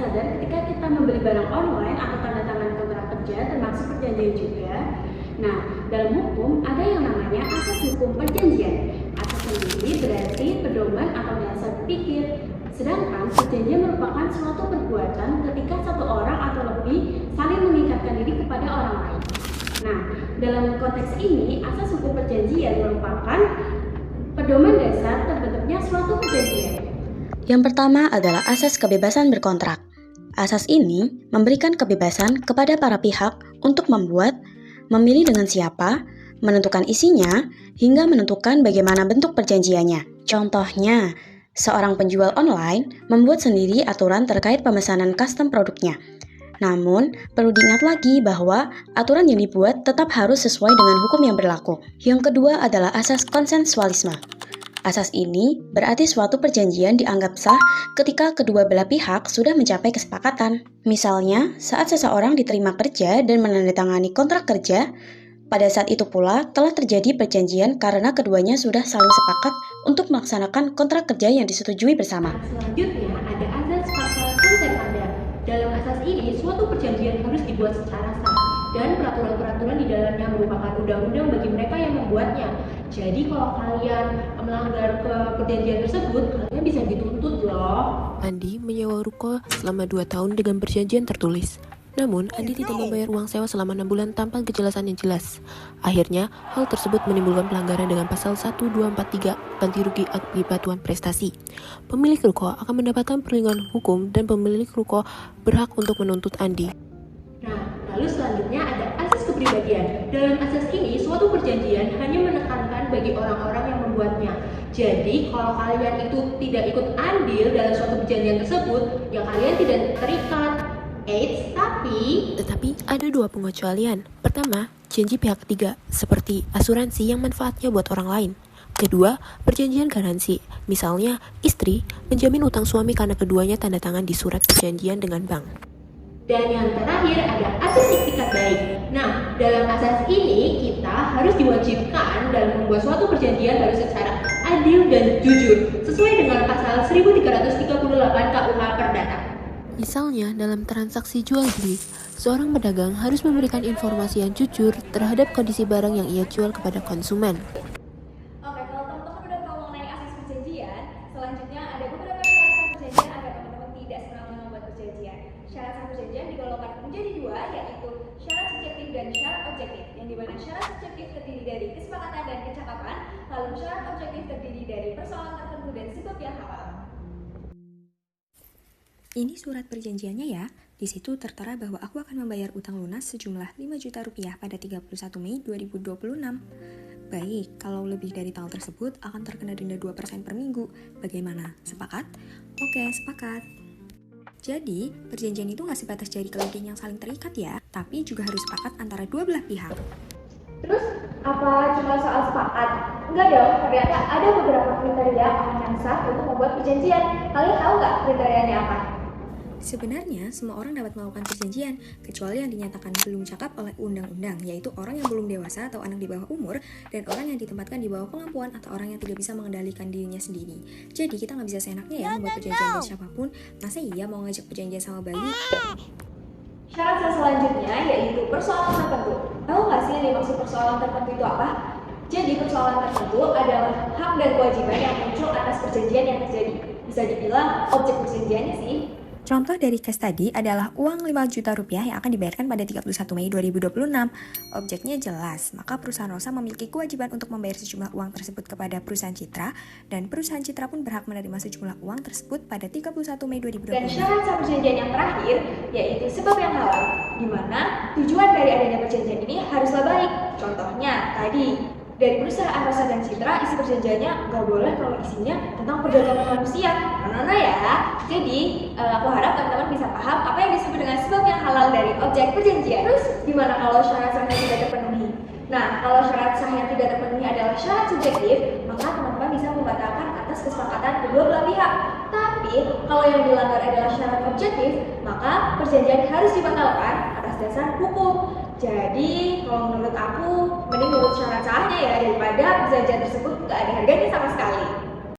sadar ketika kita membeli barang online atau tanda tangan kontrak kerja termasuk perjanjian juga. Nah, dalam hukum ada yang namanya asas hukum perjanjian. Asas sendiri berarti pedoman atau dasar berpikir. Sedangkan perjanjian merupakan suatu perbuatan ketika satu orang atau lebih saling mengikatkan diri kepada orang lain. Nah, dalam konteks ini, asas hukum perjanjian merupakan pedoman dasar terbentuknya suatu perjanjian. Yang pertama adalah asas kebebasan berkontrak. Asas ini memberikan kebebasan kepada para pihak untuk membuat, memilih dengan siapa, menentukan isinya, hingga menentukan bagaimana bentuk perjanjiannya. Contohnya, seorang penjual online membuat sendiri aturan terkait pemesanan custom produknya. Namun, perlu diingat lagi bahwa aturan yang dibuat tetap harus sesuai dengan hukum yang berlaku. Yang kedua adalah asas konsensualisme. Asas ini berarti suatu perjanjian dianggap sah ketika kedua belah pihak sudah mencapai kesepakatan. Misalnya, saat seseorang diterima kerja dan menandatangani kontrak kerja, pada saat itu pula telah terjadi perjanjian karena keduanya sudah saling sepakat untuk melaksanakan kontrak kerja yang disetujui bersama. Selanjutnya ada asas pasal sunterpanda. Dalam asas ini, suatu perjanjian harus dibuat secara sah dan peraturan-peraturan di dalamnya merupakan undang-undang bagi mereka yang membuatnya. Jadi kalau kalian melanggar ke perjanjian tersebut, kalian bisa dituntut loh. Andi menyewa ruko selama 2 tahun dengan perjanjian tertulis. Namun, Andi tidak membayar uang sewa selama 6 bulan tanpa kejelasan yang jelas. Akhirnya, hal tersebut menimbulkan pelanggaran dengan pasal 1243 ganti rugi akibat tuan prestasi. Pemilik ruko akan mendapatkan perlindungan hukum dan pemilik ruko berhak untuk menuntut Andi. Nah, lalu selanjutnya ada asas kepribadian. Dalam asas ini, suatu perjanjian hanya menekankan bagi orang-orang yang membuatnya. Jadi, kalau kalian itu tidak ikut andil dalam suatu perjanjian tersebut, ya kalian tidak terikat. Tetapi ada 2 pengecualian. Pertama, janji pihak ketiga, seperti asuransi yang manfaatnya buat orang lain. Kedua, perjanjian garansi. Misalnya, istri menjamin utang suami karena keduanya tanda tangan di surat perjanjian dengan bank. Dan yang terakhir ada asas iktikat baik. Nah, dalam asas ini kita harus diwajibkan dalam membuat suatu perjanjian harus secara adil dan jujur sesuai dengan pasal 1338 KUH Perdata. Misalnya, dalam transaksi jual beli, seorang pedagang harus memberikan informasi yang jujur terhadap kondisi barang yang ia jual kepada konsumen. Oke, kalau teman-teman udah tahu mengenai asas perjanjian, selanjutnya ada beberapa syarat perjanjian agar teman-teman tidak senang membuat perjanjian. Syarat perjanjian digolongkan menjadi 2, yaitu syarat subjektif dan syarat objektif. Yang dimana syarat subjektif terdiri dari kesepakatan dan kecakapan, lalu syarat objektif terdiri dari persoalan tertentu dan sebab yang halal. Ini surat perjanjiannya ya. Di situ tertera bahwa aku akan membayar utang lunas sejumlah 5 juta rupiah pada 31 Mei 2026. Baik, kalau lebih dari tanggal tersebut akan terkena denda 2% per minggu. Bagaimana? Sepakat? Oke, sepakat. Jadi, perjanjian itu nggak sebatas jari kelingking yang saling terikat ya, tapi juga harus sepakat antara dua belah pihak. Terus, apa cuma soal sepakat? Enggak dong, ternyata ada beberapa kriteria orang yang sah untuk membuat perjanjian. Kalian tahu nggak kriterianya apa? Sebenarnya, semua orang dapat melakukan perjanjian, kecuali yang dinyatakan belum cakap oleh undang-undang, yaitu orang yang belum dewasa atau anak di bawah umur, dan orang yang ditempatkan di bawah pengampuan atau orang yang tidak bisa mengendalikan dirinya sendiri. Jadi, kita nggak bisa seenaknya ya membuat perjanjian dengan siapapun. Masa iya mau ngajak perjanjian sama bayi? Syarat selanjutnya yaitu persoalan tertentu. Tahu nggak sih yang dimaksud persoalan tertentu itu apa? Jadi persoalan tertentu adalah hak dan kewajiban yang muncul atas perjanjian yang terjadi. Bisa dibilang objek perjanjiannya sih. Contoh dari case tadi adalah uang 5 juta rupiah yang akan dibayarkan pada 31 Mei 2026. Objeknya jelas, maka perusahaan Rosa memiliki kewajiban untuk membayar sejumlah uang tersebut kepada perusahaan Citra, dan perusahaan Citra pun berhak menerima sejumlah uang tersebut pada 31 Mei 2026. Dan syarat sah perjanjian yang terakhir yaitu sebab yang halal, di mana tujuan dari adanya perjanjian ini haruslah baik. Contohnya tadi, dari perusahaan Rosa dan Citra, isi perjanjiannya nggak boleh kalau isinya tentang perdagangan manusia. Nah ya. Jadi, aku harap teman-teman bisa paham apa yang disebut dengan sebab yang halal dari objek perjanjian. Terus, gimana kalau syarat sahnya tidak terpenuhi? Nah, kalau syarat sah yang tidak terpenuhi adalah syarat subjektif, maka teman-teman bisa membatalkan atas kesepakatan kedua belah pihak. Tapi, kalau yang dilanggar adalah syarat objektif, maka perjanjian harus dibatalkan atas dasar hukum. Jadi, kalau menurut aku, mending nurut syarat sahnya ya, daripada perjanjian tersebut nggak ada harganya sama sekali.